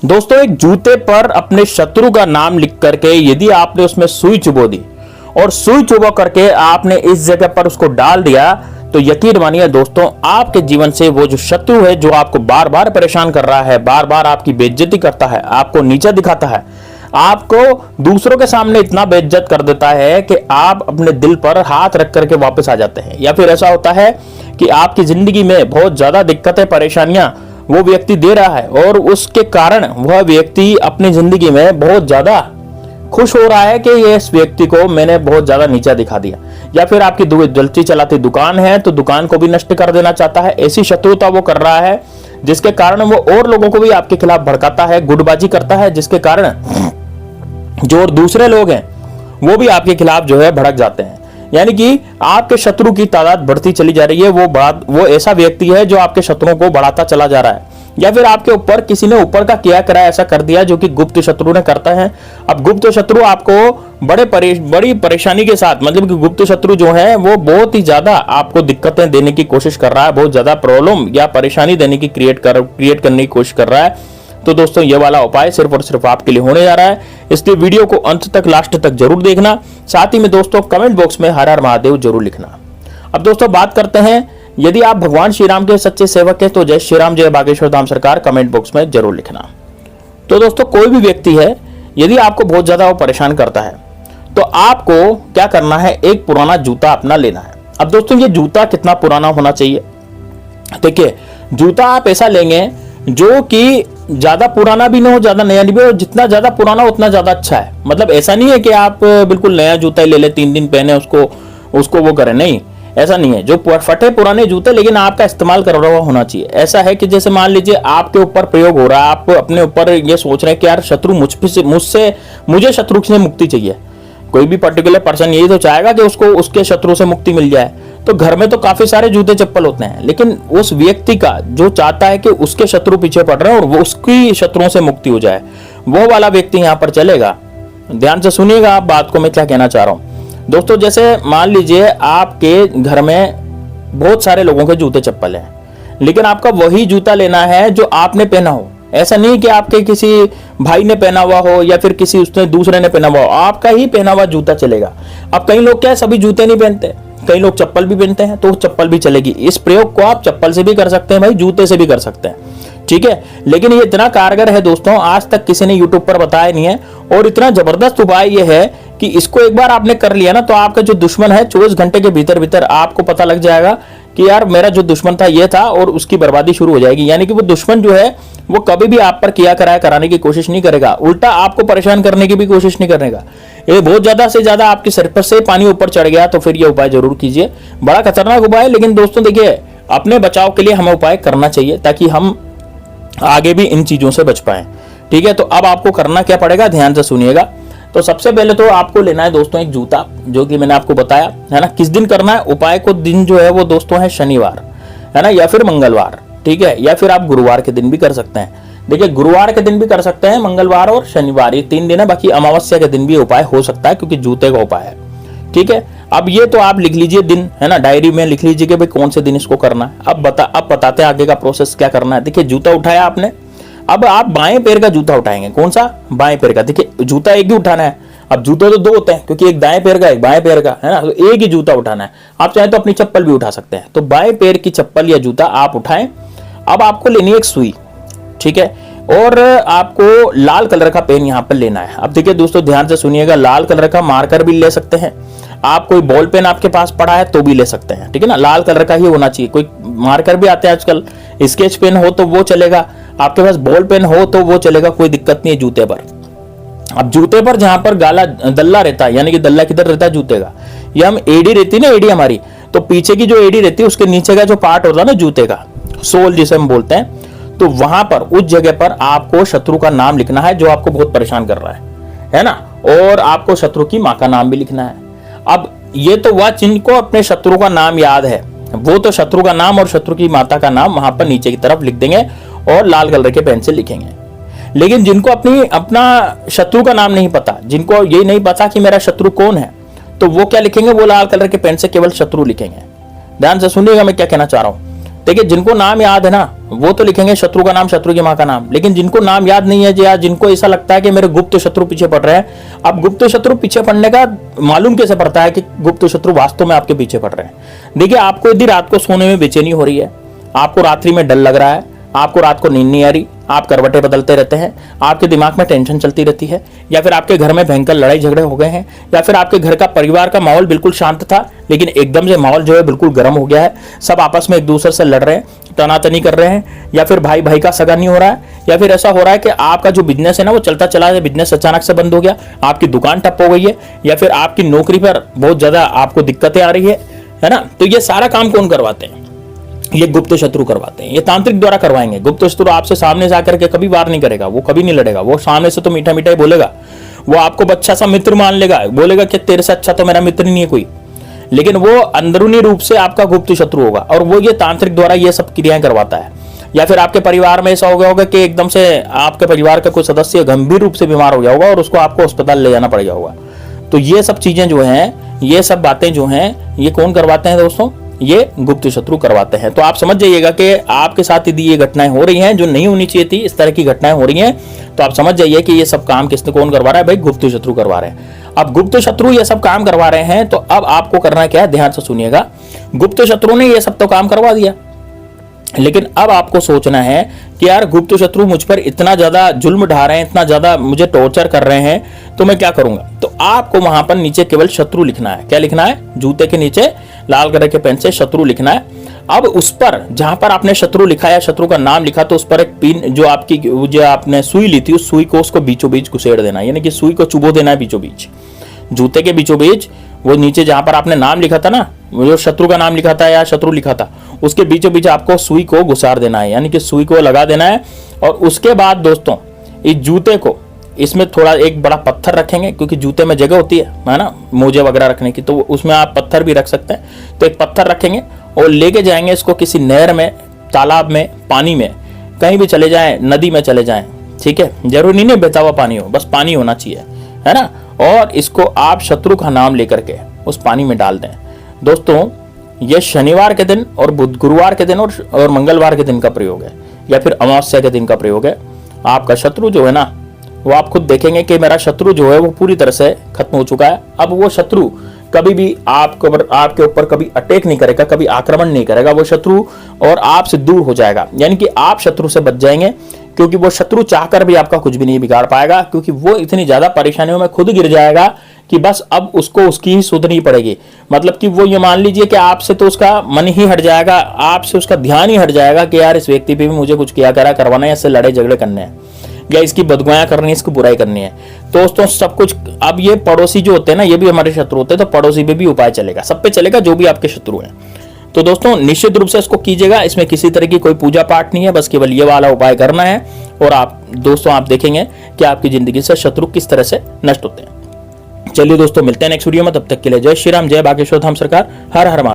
दोस्तों एक जूते पर अपने शत्रु का नाम लिख करके यदि आपने उसमें सुई चुबो दी और सुई चुबो करके आपने इस जगह पर उसको डाल दिया, तो यकीन मानिए दोस्तों आपके जीवन से वो जो शत्रु है, जो आपको बार बार परेशान कर रहा है, बार बार आपकी बेइज्जती करता है, आपको नीचा दिखाता है, आपको दूसरों के सामने इतना बेइज्जत कर देता है कि आप अपने दिल पर हाथ रख करके वापस आ जाते हैं। या फिर ऐसा होता है कि आपकी जिंदगी में बहुत ज्यादा दिक्कतें, परेशानियां वो व्यक्ति दे रहा है और उसके कारण वह व्यक्ति अपनी जिंदगी में बहुत ज्यादा खुश हो रहा है कि ये इस व्यक्ति को मैंने बहुत ज्यादा नीचा दिखा दिया। या फिर आपकी जलती चलाती दुकान है तो दुकान को भी नष्ट कर देना चाहता है। ऐसी शत्रुता वो कर रहा है जिसके कारण वो और लोगों को भी आपके खिलाफ भड़काता है, गुटबाजी करता है, जिसके कारण जो दूसरे लोग हैं वो भी आपके खिलाफ जो है भड़क जाते हैं। यानी कि आपके शत्रु की तादाद बढ़ती चली जा रही है। वो ऐसा व्यक्ति है जो आपके शत्रुओं को बढ़ाता चला जा रहा है। या फिर आपके ऊपर किसी ने ऊपर का किया करा ऐसा कर दिया जो कि गुप्त शत्रु ने करता है। अब गुप्त शत्रु आपको बड़ी परेशानी के साथ, मतलब कि गुप्त शत्रु जो है वो बहुत ही ज्यादा आपको दिक्कतें देने की कोशिश कर रहा है, बहुत ज्यादा प्रॉब्लम या परेशानी देने की क्रिएट करने की कोशिश कर रहा है। तो दोस्तों ये वाला उपाय सिर्फ और सिर्फ आपके लिए होने जा रहा है, इसलिए वीडियो को अंत तक, लास्ट तक जरूर देखना। साथ ही में दोस्तों कमेंट बॉक्स में हर हर महादेव जरूर लिखना। अब दोस्तों बात करते हैं, यदि आप भगवान श्री राम के सच्चे सेवक हैं तो जय श्री राम, जय बागेश्वर धाम सरकार कमेंट बॉक्स में जरूर लिखना। तो दोस्तों कोई भी व्यक्ति है यदि आपको बहुत ज्यादा वो परेशान करता है तो आपको क्या करना है, एक पुराना जूता अपना लेना है। अब दोस्तों ये जूता कितना पुराना होना चाहिए? देखिए जूता आप ऐसा लेंगे जो कि ज्यादा पुराना भी ना हो, ज्यादा नया नहीं भी हो। जितना ज्यादा पुराना उतना ज्यादा अच्छा है। मतलब ऐसा नहीं है कि आप बिल्कुल नया जूता ही ले ले, 3 दिन पहने उसको वो करें, नहीं, ऐसा नहीं है। जो फटे पुराने जूते लेकिन आपका इस्तेमाल कर रहा हुआ होना चाहिए। ऐसा है कि जैसे मान लीजिए आपके ऊपर प्रयोग हो रहा है, आप अपने ऊपर ये सोच रहे हैं कि यार शत्रु मुझे शत्रु से मुक्ति चाहिए। कोई भी पर्टिकुलर पर्सन यही तो चाहेगा कि उसको उसके शत्रु से मुक्ति मिल जाए। तो घर में तो काफी सारे जूते चप्पल होते हैं, लेकिन उस व्यक्ति का जो चाहता है कि उसके शत्रु पीछे पड़ रहे हैं और वो उसकी शत्रुओं से मुक्ति हो जाए, वो वाला व्यक्ति यहाँ पर चलेगा। ध्यान से सुनिएगा आप बात को, मैं क्या कहना चाह रहा हूँ दोस्तों। जैसे मान लीजिए आपके घर में बहुत सारे लोगों के जूते चप्पल हैं, लेकिन आपका वही जूता लेना है जो आपने पहना हो। ऐसा नहीं कि आपके किसी भाई ने पहना हुआ हो या फिर किसी उसने दूसरे ने पहना हुआ हो, आपका ही पहना हुआ जूता चलेगा। अब कई लोग क्या है, सभी जूते नहीं पहनते, कई लोग चप्पल भी पहनते हैं, तो चप्पल भी चलेगी। इस प्रयोग को आप चप्पल से भी कर सकते हैं भाई, जूते से भी कर सकते हैं, ठीक है। लेकिन ये इतना कारगर है दोस्तों, आज तक किसी ने यूट्यूब पर बताया नहीं है। और इतना जबरदस्त उपाय ये है कि इसको एक बार आपने कर लिया ना, तो आपका जो दुश्मन है 24 घंटे के भीतर भीतर आपको पता लग जाएगा कि यार मेरा जो दुश्मन था ये था, और उसकी बर्बादी शुरू हो जाएगी। यानी कि वो दुश्मन जो है वो कभी भी आप पर किया कराने की कोशिश नहीं करेगा, उल्टा आपको परेशान करने की भी कोशिश नहीं करेगा। ये बहुत ज्यादा से ज्यादा आपके सिर पर से पानी ऊपर चढ़ गया तो फिर ये उपाय जरूर कीजिए। बड़ा खतरनाक उपाय है, लेकिन दोस्तों देखिए अपने बचाव के लिए हमें उपाय करना चाहिए ताकि हम आगे भी इन चीजों से बच पाए, ठीक है। तो अब आपको करना क्या पड़ेगा, ध्यान से सुनिएगा। तो सबसे पहले तो आपको लेना है दोस्तों एक जूता, जो कि मैंने आपको बताया है ना। किस दिन करना है उपाय को, दिन जो है वो दोस्तों है शनिवार, है ना, या फिर मंगलवार, ठीक है, या फिर आप गुरुवार के दिन भी कर सकते हैं। देखिए गुरुवार के दिन भी कर सकते हैं, मंगलवार और शनिवार, ये 3 दिन है। बाकी अमावस्या के दिन भी उपाय हो सकता है क्योंकि जूते का उपाय है, ठीक है। अब ये तो आप लिख लीजिए दिन, है ना, डायरी में लिख लीजिए कि भाई कौन से दिन इसको करना है। अब बताते हैं आगे का प्रोसेस क्या करना है। देखिए जूता उठाया आपने, अब आप बाएं पैर का जूता उठाएंगे। कौन सा? बाएं पैर का। देखिए जूता एक ही उठाना है। अब जूते तो 2 होते हैं क्योंकि एक दाएं पैर का एक बाएं पैर का, है ना, तो एक ही जूता उठाना है। आप चाहे तो अपनी चप्पल भी उठा सकते हैं। तो बाएं पैर की चप्पल या जूता आप उठाएं। अब आपको लेनी है एक सुई, ठीक है, और आपको लाल कलर का पेन यहाँ पर लेना है। अब देखिए दोस्तों ध्यान से सुनिएगा, लाल कलर का मार्कर भी ले सकते हैं आप, कोई बॉल पेन आपके पास पड़ा है तो भी ले सकते हैं, ठीक है ना। लाल कलर का ही होना चाहिए। कोई मार्कर भी आते हैं आजकल, स्केच पेन हो तो वो चलेगा, आपके पास बॉल पेन हो तो वो चलेगा, कोई दिक्कत नहीं है जूते पर। अब जूते पर जहां पर दल्ला रहता है, यानी कि दल्ला किधर रहता है जूते का, ये हम एडी रहती है ना, एडी हमारी, तो पीछे की जो एडी रहती है उसके नीचे का जो पार्ट होता है ना जूते का, सोल जिसे हम बोलते हैं, तो वहां पर उस जगह पर आपको शत्रु का नाम लिखना है जो आपको बहुत परेशान कर रहा है ना। और आपको शत्रु की मां का नाम भी लिखना है। अब ये तो वह जिनको अपने शत्रु का नाम याद है, वो तो शत्रु का नाम और शत्रु की माता का नाम वहां पर नीचे की तरफ लिख देंगे और लाल कलर के पेन से लिखेंगे। लेकिन जिनको अपना शत्रु का नाम नहीं पता, जिनको ये नहीं पता कि मेरा शत्रु कौन है, तो वो क्या लिखेंगे, वो लाल कलर के पेन से केवल शत्रु लिखेंगे। ध्यान से सुनिएगा मैं क्या कहना चाह रहा हूं। देखिए जिनको नाम याद है ना वो तो लिखेंगे शत्रु का नाम, शत्रु की माँ का नाम। लेकिन जिनको नाम याद नहीं है या जिनको ऐसा लगता है कि मेरे गुप्त शत्रु पीछे पड़ रहे हैं, अब गुप्त शत्रु पीछे पड़ने का मालूम कैसे पड़ता है कि गुप्त शत्रु वास्तव में आपके पीछे पड़ रहे हैं? देखिए, आपको यदि रात को सोने में बेचैनी हो रही है, आपको रात्रि में डर लग रहा है, आपको रात को नींद नहीं आ रही, आप करवटें बदलते रहते हैं, आपके दिमाग में टेंशन चलती रहती है, या फिर आपके घर में भयंकर लड़ाई झगड़े हो गए हैं, या फिर आपके घर का परिवार का माहौल बिल्कुल शांत था लेकिन एकदम से माहौल जो है बिल्कुल गर्म हो गया है, सब आपस में एक दूसरे से लड़ रहे हैं, तनातनी कर रहे हैं, या फिर भाई भाई का सगा नहीं हो रहा है, या फिर ऐसा हो रहा है कि आपका जो बिजनेस है ना वो चलता चला है, बिजनेस अचानक से बंद हो गया, आपकी दुकान ठप हो गई है, या फिर आपकी नौकरी पर बहुत ज्यादा आपको दिक्कतें आ रही है ना। तो ये सारा काम कौन करवाते हैं? ये गुप्त शत्रु करवाते हैं, ये तांत्रिक द्वारा करवाएंगे। गुप्त शत्रु आपसे सामने से आकर के कभी वार नहीं करेगा, वो कभी नहीं लड़ेगा, वो सामने से तो मीठा मीठा ही बोलेगा, वो आपको अच्छा सा मित्र मान लेगा, बोलेगा कि तेरे से अच्छा तो मेरा मित्र नहीं है कोई, लेकिन वो अंदरूनी रूप से आपका गुप्त शत्रु होगा और वो ये तांत्रिक द्वारा ये सब क्रियाएं करवाता है। या फिर आपके परिवार में ऐसा हो गया होगा कि एकदम से आपके परिवार का कोई सदस्य गंभीर रूप से बीमार हो गया होगा और उसको आपको अस्पताल ले जाना पड़ गया होगा। तो ये सब चीजें जो हैं, ये सब बातें जो हैं, ये कौन करवाते हैं दोस्तों? ये गुप्त शत्रु करवाते हैं। तो आप समझ जाइएगा कि आपके साथ यदि ये घटनाएं हो रही हैं जो नहीं होनी चाहिए थी, इस तरह की घटनाएं हो रही हैं, तो आप समझ जाइए कि ये सब काम किसने कौन करवा रहा है? भाई गुप्त शत्रु करवा रहे हैं। अब गुप्त शत्रु ये सब काम करवा रहे हैं तो अब आपको करना क्या है? ध्यान से सुनिएगा। गुप्त शत्रु ने ये सब तो काम करवा दिया, लेकिन अब आपको सोचना है कि यार गुप्त शत्रु मुझ पर इतना ज्यादा जुल्म ढा रहे हैं, इतना ज्यादा मुझे टॉर्चर कर रहे हैं, तो मैं क्या करूंगा? तो आपको वहां पर नीचे केवल शत्रु लिखना है। क्या लिखना है? जूते के नीचे लाल कलर के पेन से शत्रु लिखना है। अब उस पर जहां पर आपने शत्रु लिखा या शत्रु का नाम लिखा, तो उस पर एक पिन जो आपकी जो आपने सुई ली थी, उस सुई को उसको बीचों बीच घुसेड़ देना है, यानी कि सुई को चुबो देना है बीचों बीच, जूते के बीचों बीच। वो नीचे जहां पर आपने नाम लिखा था ना, वो जो शत्रु का नाम लिखा था या शत्रु लिखा था, उसके बीचों बीच आपको सुई को घुसार देना है, यानी कि सुई को लगा देना है। और उसके बाद दोस्तों इस जूते को, इसमें थोड़ा एक बड़ा पत्थर रखेंगे, क्योंकि जूते में जगह होती है ना मोजे वगैरह रखने की, तो उसमें आप पत्थर भी रख सकते हैं। तो एक पत्थर रखेंगे और लेके जाएंगे इसको किसी नहर में, तालाब में, पानी में, कहीं भी चले जाएं, नदी में चले जाएं, ठीक है? जरूरी नहीं बहता हुआ पानी हो, बस पानी होना चाहिए, है ना। और इसको आप शत्रु का नाम लेकर के उस पानी में डाल दें। दोस्तों ये शनिवार के दिन और गुरुवार के दिन और मंगलवार के दिन का प्रयोग है, या फिर अमावस्या के दिन का प्रयोग है। आपका शत्रु जो है ना, वो आप खुद देखेंगे कि मेरा शत्रु जो है वो पूरी तरह से खत्म हो चुका है। अब वो शत्रु कभी भी आपके ऊपर कभी अटैक नहीं करेगा, कभी आक्रमण नहीं करेगा। वो शत्रु और आपसे दूर हो जाएगा, यानी कि आप शत्रु से बच जाएंगे, क्योंकि वो शत्रु चाहकर भी आपका कुछ भी नहीं बिगाड़ पाएगा, क्योंकि वो इतनी ज्यादा परेशानियों में खुद गिर जाएगा कि बस अब उसको उसकी ही सुधरनी पड़ेगी। मतलब कि वो ये मान लीजिए कि आपसे तो उसका मन ही हट जाएगा, आपसे उसका ध्यान ही हट जाएगा कि यार इस व्यक्ति पे भी मुझे कुछ किया करा करवाना है, इससे लड़ाई झगड़े करने हैं, या इसकी बदगुआं करनी है, इसकी बुराई करनी है। दोस्तों सब कुछ, अब ये पड़ोसी जो होते हैं ना, ये भी हमारे शत्रु होते हैं, तो पड़ोसी पे भी उपाय चलेगा, सब पे चलेगा जो भी आपके शत्रु हैं। तो दोस्तों निश्चित रूप से इसको कीजिएगा, इसमें किसी तरह की कोई पूजा पाठ नहीं है, बस केवल ये वाला उपाय करना है। और आप दोस्तों आप देखेंगे कि आपकी जिंदगी से शत्रु किस तरह से नष्ट होते हैं। चलिए दोस्तों मिलते हैं नेक्स्ट वीडियो में, तब तक के लिए जय श्री राम, जय बागेश्वर धाम सरकार, हर हर महादेव।